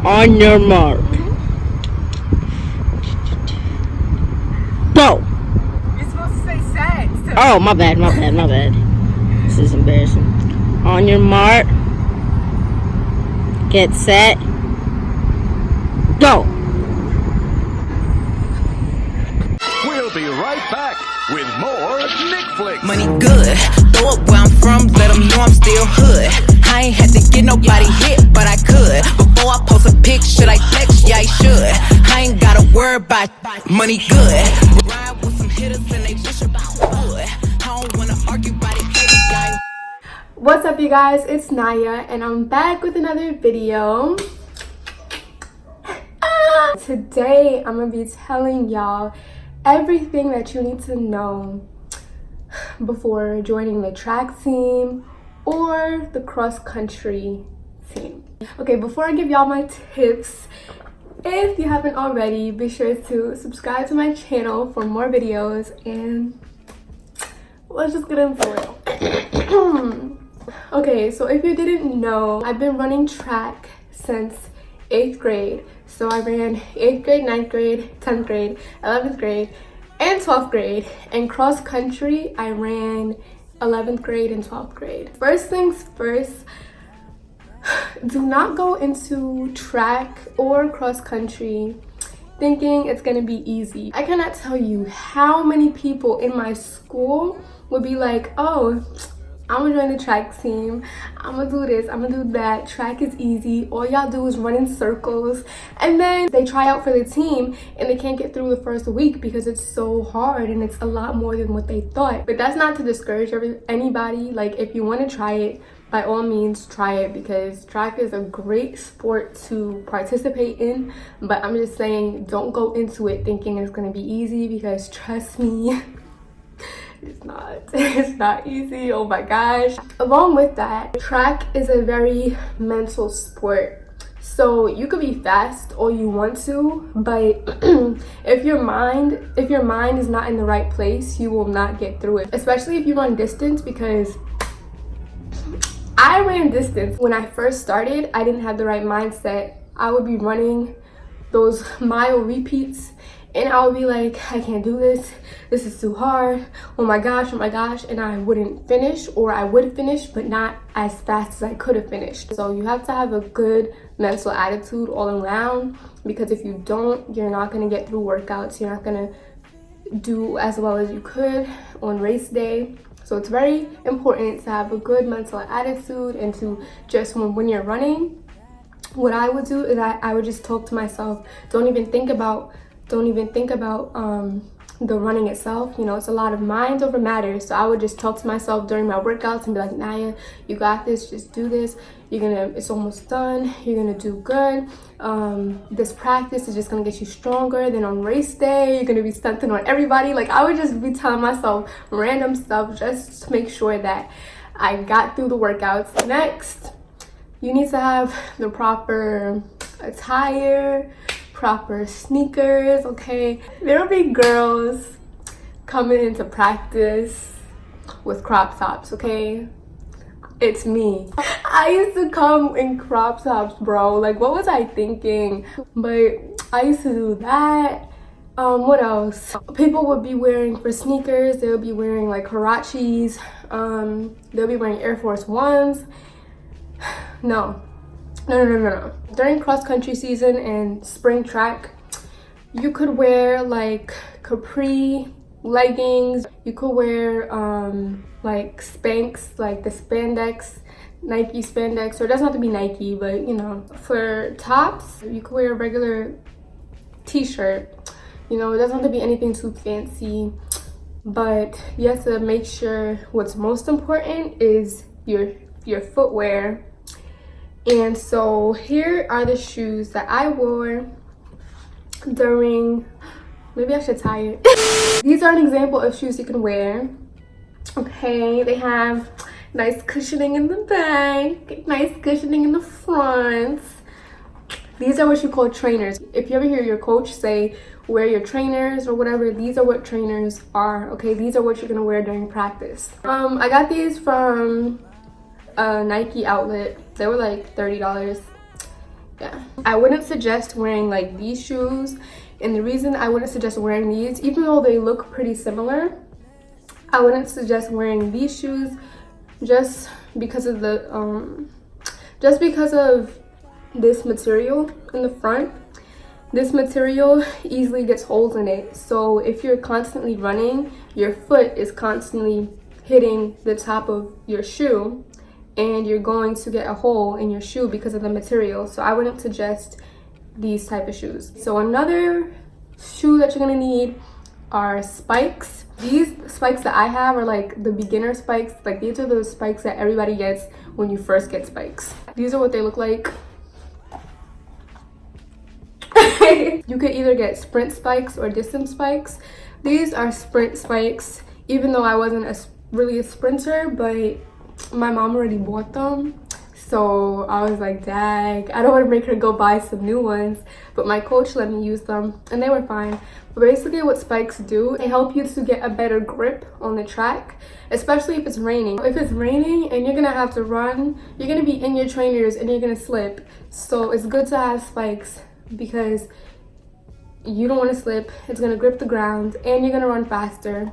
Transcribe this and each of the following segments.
On your mark. Go. You're supposed to say set. Oh, my bad. This is embarrassing. On your mark. Get set. Go. We'll be right back with more Nick Flicks. Money good, throw it where I'm from, let them know I'm still hood. I ain't had to get nobody hit, but I could. Before I post a pic, should I flex? Yeah, I should. I ain't gotta worry about money good. Ride with some hitters and they wish about wood. I don't wanna argue about it, baby, I ain't. What's up, you guys? It's Naya, and I'm back with another video. Today, I'm gonna be telling y'all everything that you need to know before joining the track team or the cross-country team. Okay, before I give y'all my tips, if you haven't already, be sure to subscribe to my channel for more videos, and let's just get into it. Okay, so if you didn't know, I've been running track since 8th grade. So I ran 8th grade, 9th grade, 10th grade, 11th grade, and 12th grade. And cross country, I ran 11th grade and 12th grade. First things first, do not go into track or cross country thinking it's gonna be easy. I cannot tell you how many people in my school would be like, oh, I'm gonna join the track team, I'm gonna do this, I'm gonna do that, track is easy, all y'all do is run in circles. And then they try out for the team and they can't get through the first week because it's so hard and it's a lot more than what they thought. But that's not to discourage anybody. Like, if you want to try it, by all means try it, because track is a great sport to participate in. But I'm just saying, don't go into it thinking it's gonna be easy, because trust me, it's not easy. Oh my gosh. Along with that, track is a very mental sport. So you could be fast all you want to, but if your mind is not in the right place, you will not get through it. Especially if you run distance, because I ran distance. When I first started, I didn't have the right mindset. I would be running those mile repeats and I would be like, I can't do this. This is too hard. Oh my gosh, and I wouldn't finish, or I would finish, but not as fast as I could have finished. So you have to have a good mental attitude all around, because if you don't, you're not gonna get through workouts. You're not gonna do as well as you could on race day. So it's very important to have a good mental attitude, and to just, when you're running, what I would do is I would just talk to myself. Don't even think about the running itself. You know, it's a lot of mind over matter. So I would just talk to myself during my workouts and be like, Naya, you got this, just do this. It's almost done. You're gonna do good. This practice is just gonna get you stronger. Then on race day, you're gonna be stunting on everybody. Like, I would just be telling myself random stuff just to make sure that I got through the workouts. Next, you need to have the proper attire, proper sneakers. Okay, there'll be girls coming into practice with crop tops. Okay, it's me. I used to come in crop tops, bro. Like, what was I thinking? But I used to do that. What else? People would be wearing, for sneakers, they'll be wearing like Huaraches. They'll be wearing Air Force Ones. No. During cross-country season and spring track, you could wear like capri leggings. You could wear like Spanx, like the spandex, Nike spandex, or it doesn't have to be Nike, but you know. For tops, you could wear a regular t-shirt. You know, it doesn't have to be anything too fancy, but you have to make sure what's most important is your footwear. And so here are the shoes that I wore during, maybe I should tie it. These are an example of shoes you can wear. Okay, they have nice cushioning in the back, nice cushioning in the front. These are what you call trainers. If you ever hear your coach say, wear your trainers or whatever, these are what trainers are. Okay, these are what you're gonna wear during practice. I got these from a Nike outlet. They were like $30, Yeah, I wouldn't suggest wearing like these shoes, and the reason I wouldn't suggest wearing these, even though they look pretty similar, I wouldn't suggest wearing these shoes just because of the just because of this material in the front. This material easily gets holes in it, so if you're constantly running, your foot is constantly hitting the top of your shoe, and you're going to get a hole in your shoe because of the material. So I wouldn't suggest these type of shoes. So another shoe that you're gonna need are spikes. These spikes that I have are like the beginner spikes. Like these are the spikes that everybody gets when you first get spikes. These are what they look like. You could either get sprint spikes or distance spikes. These are sprint spikes, even though I wasn't really a sprinter, but my mom already bought them, so I was like, dang, I don't want to make her go buy some new ones, but my coach let me use them and they were fine. But basically what spikes do, they help you to get a better grip on the track, especially if it's raining. If it's raining and you're gonna have to run, you're gonna be in your trainers and you're gonna slip, so it's good to have spikes because you don't want to slip. It's gonna grip the ground and you're gonna run faster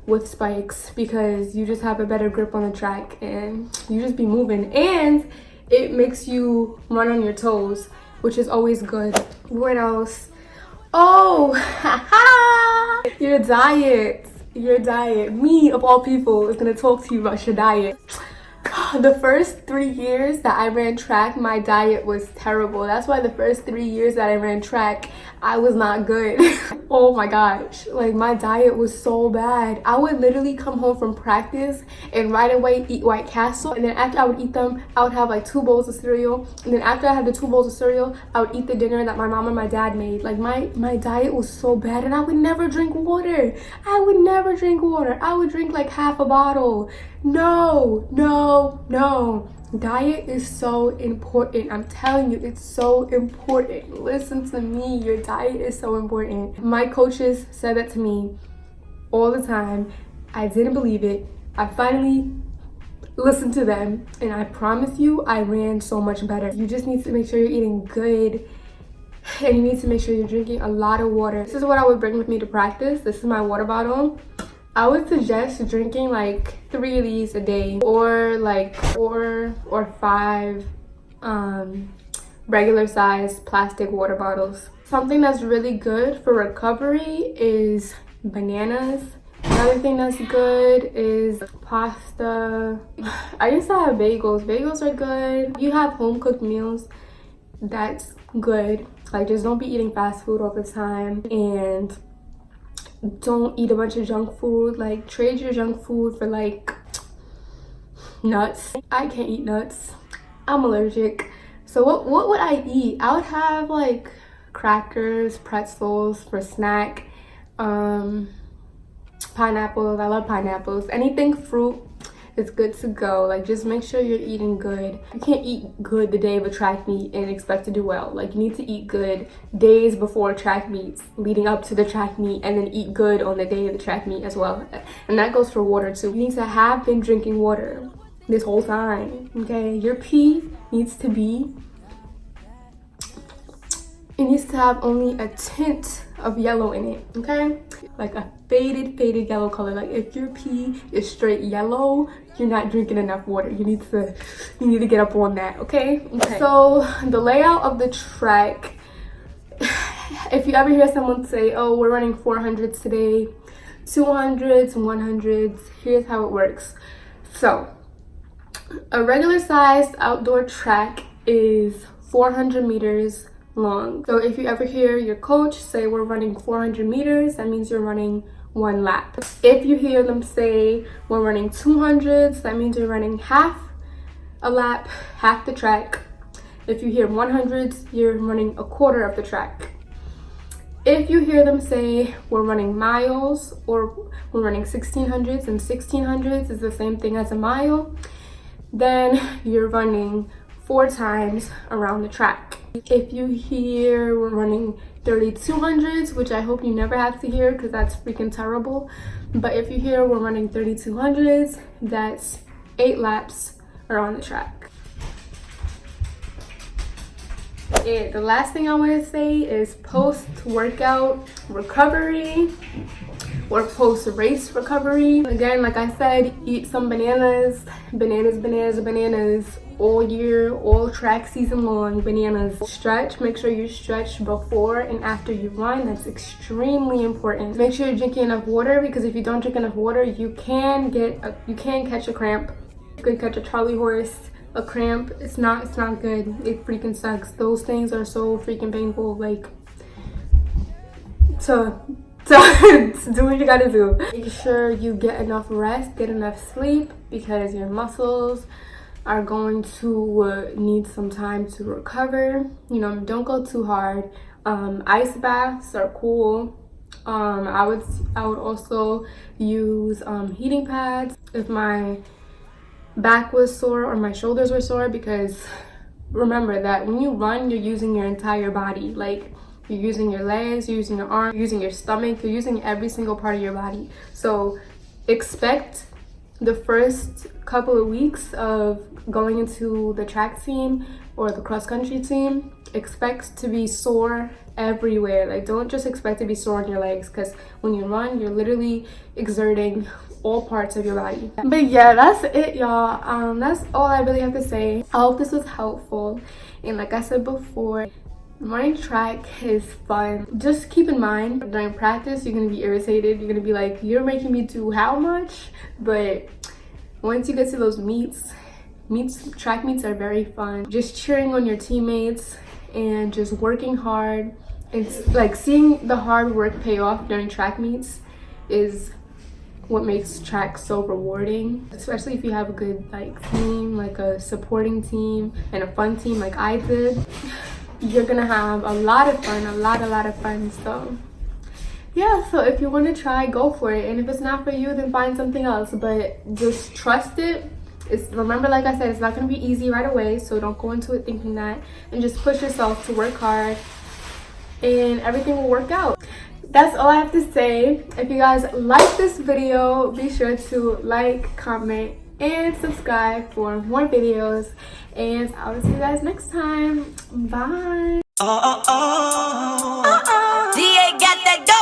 with spikes because you just have a better grip on the track and you just be moving, and it makes you run on your toes, which is always good. What else? Oh, your diet. Me of all people is gonna talk to you about your diet. The first 3 years that I ran track, my diet was terrible. That's why the first 3 years that I ran track, I was not good. Oh my gosh, like my diet was so bad. I would literally come home from practice and right away eat White Castle, and then after I would eat them, I would have like 2 bowls of cereal, and then after I had the 2 bowls of cereal, I would eat the dinner that my mom and my dad made. Like my diet was so bad, and I would never drink water. I would drink like half a bottle. No. Diet is so important. I'm telling you, it's so important. Listen to me, your diet is so important. My coaches said that to me all the time. I didn't believe it. I finally listened to them, and I promise you, I ran so much better. You just need to make sure you're eating good, and you need to make sure you're drinking a lot of water. This is what I would bring with me to practice. This is my water bottle. I would suggest drinking like 3 of these a day, or like 4 or 5 regular size plastic water bottles. Something that's really good for recovery is bananas. Another thing that's good is pasta. I used to have bagels. Bagels are good. You have home cooked meals, that's good. Like, just don't be eating fast food all the time, and don't eat a bunch of junk food. Like, trade your junk food for like nuts. I can't eat nuts, I'm allergic. So what would I eat? I would have like crackers, pretzels for snack, pineapples. I love pineapples. Anything fruit is good to go. Like, just make sure you're eating good. You can't eat good the day of a track meet and expect to do well. Like, you need to eat good days before track meets, leading up to the track meet, and then eat good on the day of the track meet as well. And that goes for water too. You need to have been drinking water this whole time, okay? Your pee needs to be, it needs to have only a tint of yellow in it, okay? Like a faded yellow color. Like, if your pee is straight yellow, you're not drinking enough water. You need to get up on that, okay? So the layout of the track, if you ever hear someone say, oh, we're running 400s today, 200s, 100s, here's how it works. So a regular sized outdoor track is 400 meters long. So if you ever hear your coach say we're running 400 meters, that means you're running 1 lap. If you hear them say we're running 200s, that means you're running half a lap, half the track. If you hear 100s, you're running a quarter of the track. If you hear them say we're running miles, or we're running 1600s, and 1600s is the same thing as a mile, then you're running 4 times around the track. If you hear we're running 3200s, which I hope you never have to hear because that's freaking terrible, but if you hear we're running 3200s, that's 8 laps around the track. And the last thing I want to say is post-workout recovery or post-race recovery. Again, like I said, eat some bananas all year, all track season long, bananas. Stretch, make sure you stretch before and after you run. That's extremely important. Make sure you're drinking enough water, because if you don't drink enough water, you can catch a cramp. You could catch a Charlie horse, a cramp. It's not good. It freaking sucks. Those things are so freaking painful. Like, so do what you gotta do. Make sure you get enough rest, get enough sleep, because your muscles are going to need some time to recover. You know, don't go too hard. Ice baths are cool. I would also use heating pads if my back was sore or my shoulders were sore, because remember that when you run, you're using your entire body. Like, you're using your legs, you're using your arms, you're using your stomach, you're using every single part of your body. So expect the first couple of weeks of going into the track team or the cross country team, expect to be sore everywhere. Like, don't just expect to be sore in your legs, because when you run, you're literally exerting all parts of your body. But yeah, that's it, y'all. That's all I really have to say. I hope this was helpful. And like I said before, running track is fun. Just keep in mind, during practice, you're gonna be irritated. You're gonna be like, you're making me do how much? But once you get to those track meets are very fun. Just cheering on your teammates and just working hard. It's like seeing the hard work pay off during track meets is what makes track so rewarding, especially if you have a good team, like a supporting team and a fun team like I did. You're gonna have a lot of fun, a lot of fun. So yeah, so if you want to try, go for it. And if it's not for you, then find something else, but just trust it. Remember, like I said, it's not going to be easy right away, so don't go into it thinking that, and just push yourself to work hard and everything will work out. That's all I have to say. If you guys like this video, be sure to like, comment, and subscribe for more videos, and I will see you guys next time. Bye. DA got that dope.